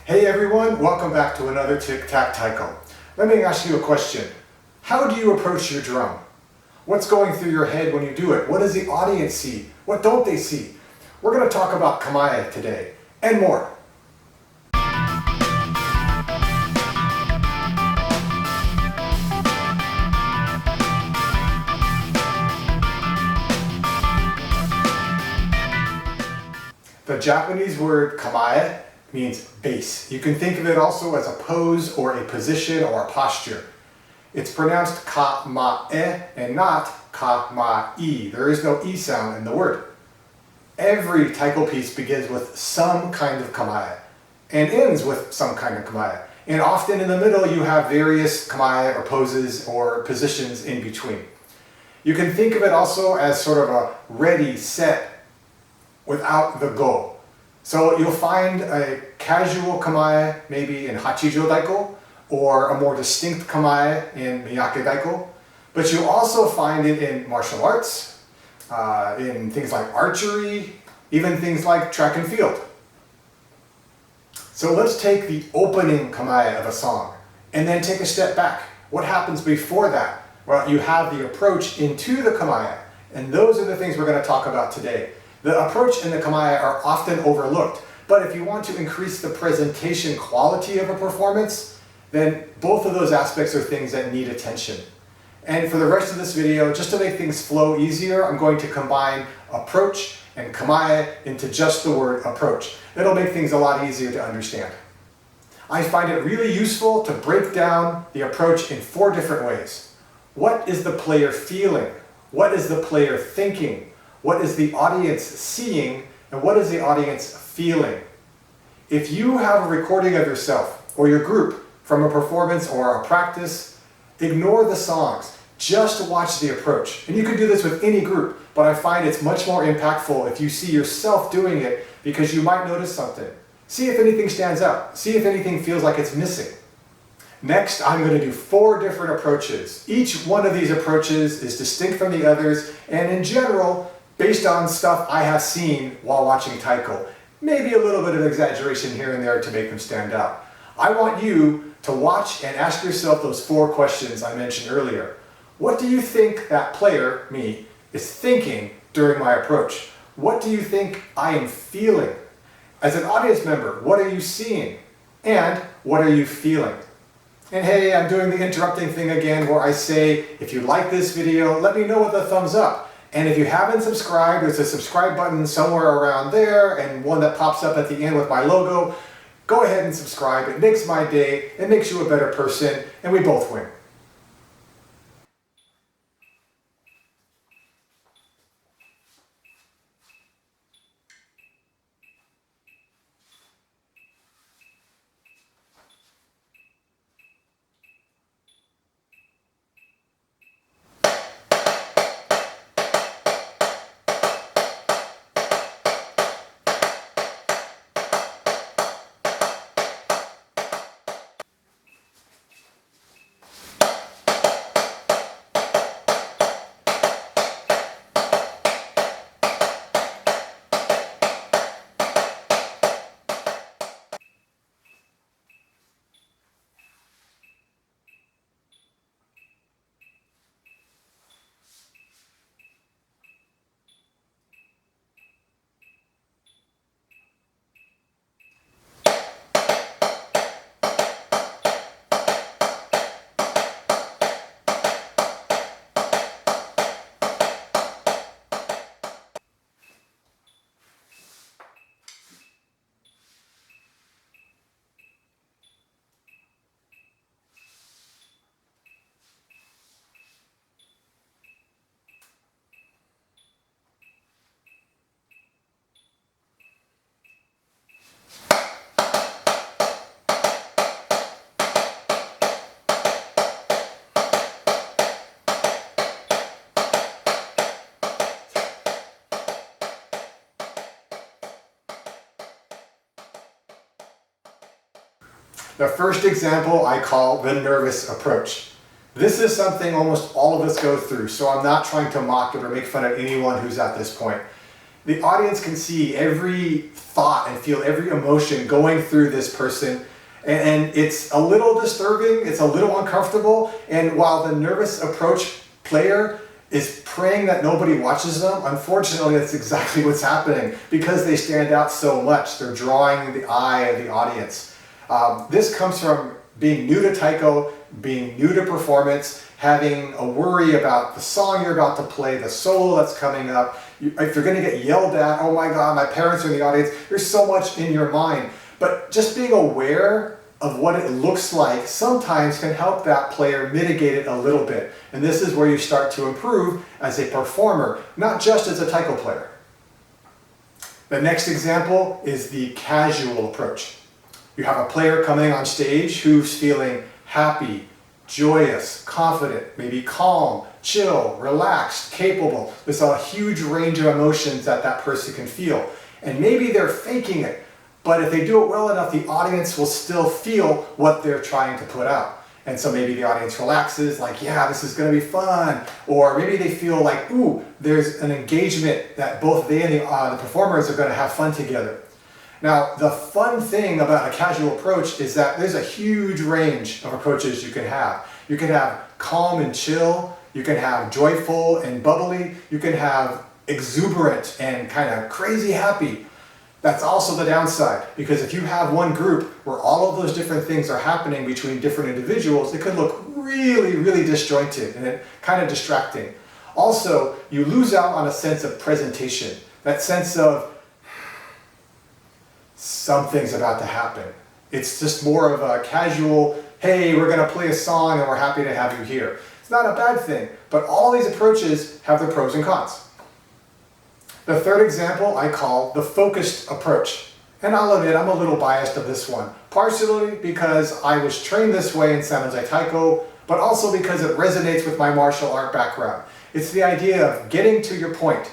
Hey everyone, welcome back to another Tic Tac Taiko. Let me ask you a question. How do you approach your drum? What's going through your head when you do it? What does the audience see? What don't they see? We're going to talk about Kamae today, and more. The Japanese word Kamae means base. You can think of it also as a pose or a position or a posture. It's pronounced Kamae and not Kamae. There is no E sound in the word. Every taiko piece begins with some kind of Kamae and ends with some kind of Kamae. And often in the middle you have various Kamae or poses or positions in between. You can think of it also as sort of a ready, set, without the go. So you'll find a casual Kamae maybe in Hachijo Daiko, or a more distinct Kamae in Miyake Daiko. But you'll also find it in martial arts, in things like archery, even things like track and field. So let's take the opening Kamae of a song, and then take a step back. What happens before that? Well, you have the approach into the Kamae, and those are the things we're going to talk about today. The approach and the Kamae are often overlooked, but if you want to increase the presentation quality of a performance, then both of those aspects are things that need attention. And for the rest of this video, just to make things flow easier, I'm going to combine approach and Kamae into just the word approach. It'll make things a lot easier to understand. I find it really useful to break down the approach in 4 different ways. What is the player feeling? What is the player thinking? What is the audience seeing, and what is the audience feeling? If you have a recording of yourself or your group from a performance or a practice, ignore the songs. Just watch the approach. And you can do this with any group, but I find it's much more impactful if you see yourself doing it, because you might notice something. See if anything stands out. See if anything feels like it's missing. Next, I'm going to do 4 different approaches. Each one of these approaches is distinct from the others, and in general, based on stuff I have seen while watching taiko. Maybe a little bit of exaggeration here and there to make them stand out. I want you to watch and ask yourself those 4 questions I mentioned earlier. What do you think that player, me, is thinking during my approach? What do you think I am feeling? As an audience member, what are you seeing? And what are you feeling? And hey, I'm doing the interrupting thing again where I say, if you like this video, let me know with a thumbs up. And if you haven't subscribed, there's a subscribe button somewhere around there and one that pops up at the end with my logo. Go ahead and subscribe. It makes my day. It makes you a better person, and we both win. The first example I call the nervous approach. This is something almost all of us go through, so I'm not trying to mock it or make fun of anyone who's at this point. The audience can see every thought and feel every emotion going through this person. And it's a little disturbing, it's a little uncomfortable. And while the nervous approach player is praying that nobody watches them, unfortunately that's exactly what's happening because they stand out so much. They're drawing the eye of the audience. This comes from being new to Taiko, being new to performance, having a worry about the song you're about to play, the solo that's coming up. If you're going to get yelled at, oh my God, my parents are in the audience, there's so much in your mind. But just being aware of what it looks like sometimes can help that player mitigate it a little bit. And this is where you start to improve as a performer, not just as a Taiko player. The next example is the casual approach. You have a player coming on stage who's feeling happy, joyous, confident, maybe calm, chill, relaxed, capable. There's a huge range of emotions that that person can feel. And maybe they're faking it, but if they do it well enough, the audience will still feel what they're trying to put out. And so maybe the audience relaxes, like, yeah, this is gonna be fun. Or maybe they feel like, ooh, there's an engagement that both they and the performers are gonna have fun together. Now, the fun thing about a casual approach is that there's a huge range of approaches you can have. You can have calm and chill, you can have joyful and bubbly, you can have exuberant and kind of crazy happy. That's also the downside, because if you have one group where all of those different things are happening between different individuals, it could look really, really disjointed and kind of distracting. Also, you lose out on a sense of presentation, that sense of something's about to happen. It's just more of a casual, hey, we're going to play a song and we're happy to have you here. It's not a bad thing, but all these approaches have their pros and cons. The third example I call the focused approach. And I'll admit I'm a little biased of this one, partially because I was trained this way in San Jose Taiko, but also because it resonates with my martial art background. It's the idea of getting to your point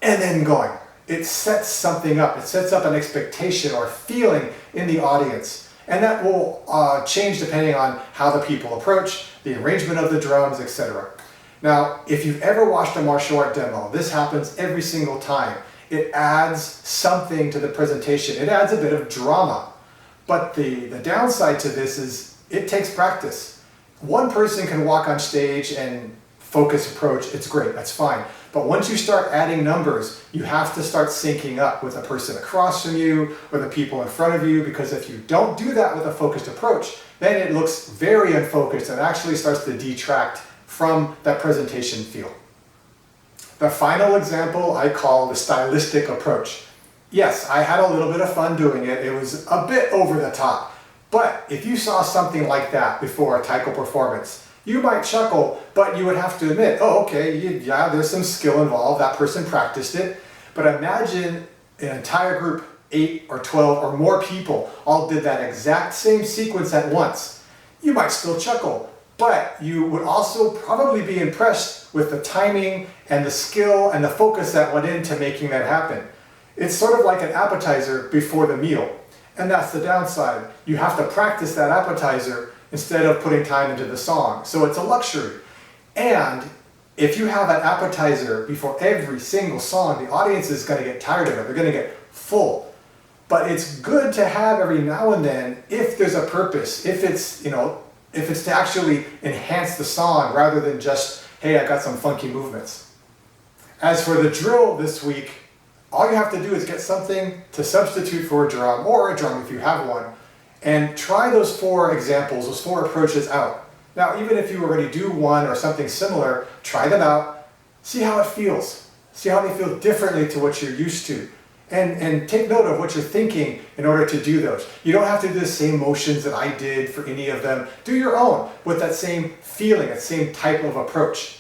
and then going. It sets something up. It sets up an expectation or feeling in the audience. And that will change depending on how the people approach, the arrangement of the drums, etc. Now, if you've ever watched a martial art demo, this happens every single time. It adds something to the presentation. It adds a bit of drama. But the downside to this is it takes practice. One person can walk on stage and focus approach, it's great, that's fine. But once you start adding numbers, you have to start syncing up with the person across from you or the people in front of you, because if you don't do that with a focused approach, then it looks very unfocused and actually starts to detract from that presentation feel. The final example I call the stylistic approach. Yes, I had a little bit of fun doing it. It was a bit over the top. But if you saw something like that before a Taiko performance, you might chuckle, but you would have to admit, oh, okay, yeah, there's some skill involved. That person practiced it. But imagine an entire group, 8 or 12 or more people, all did that exact same sequence at once. You might still chuckle, but you would also probably be impressed with the timing and the skill and the focus that went into making that happen. It's sort of like an appetizer before the meal. And that's the downside. You have to practice that appetizer instead of putting time into the song. So it's a luxury. And if you have an appetizer before every single song, the audience is going to get tired of it. They're going to get full. But it's good to have every now and then if there's a purpose, if it's to actually enhance the song rather than just, hey, I got some funky movements. As for the drill this week, all you have to do is get something to substitute for a drum, or a drum if you have one, and try those 4 examples, those 4 approaches out. Now, even if you already do one or something similar, try them out, see how it feels. See how they feel differently to what you're used to. And take note of what you're thinking in order to do those. You don't have to do the same motions that I did for any of them. Do your own with that same feeling, that same type of approach.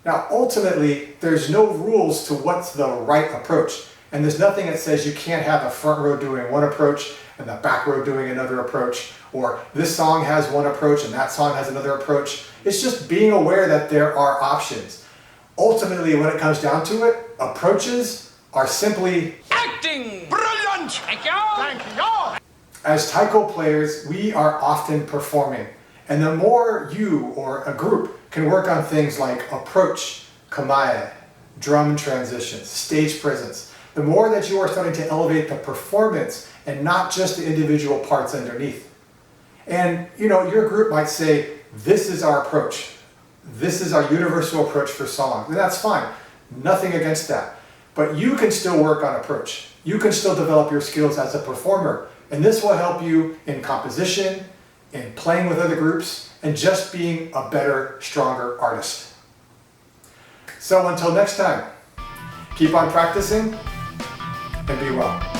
Now, ultimately, there's no rules to what's the right approach. And there's nothing that says you can't have the front row doing one approach and the back row doing another approach, or this song has one approach and that song has another approach. It's just being aware that there are options. Ultimately, when it comes down to it, approaches are simply acting! Brilliant! Thank you! Thank you! As Taiko players, we are often performing. And the more you or a group can work on things like approach, Kamae, drum transitions, stage presence, the more that you are starting to elevate the performance and not just the individual parts underneath. And your group might say, this is our approach. This is our universal approach for song. And that's fine. Nothing against that. But you can still work on approach. You can still develop your skills as a performer. And this will help you in composition, in playing with other groups, and just being a better, stronger artist. So until next time, keep on practicing and be well.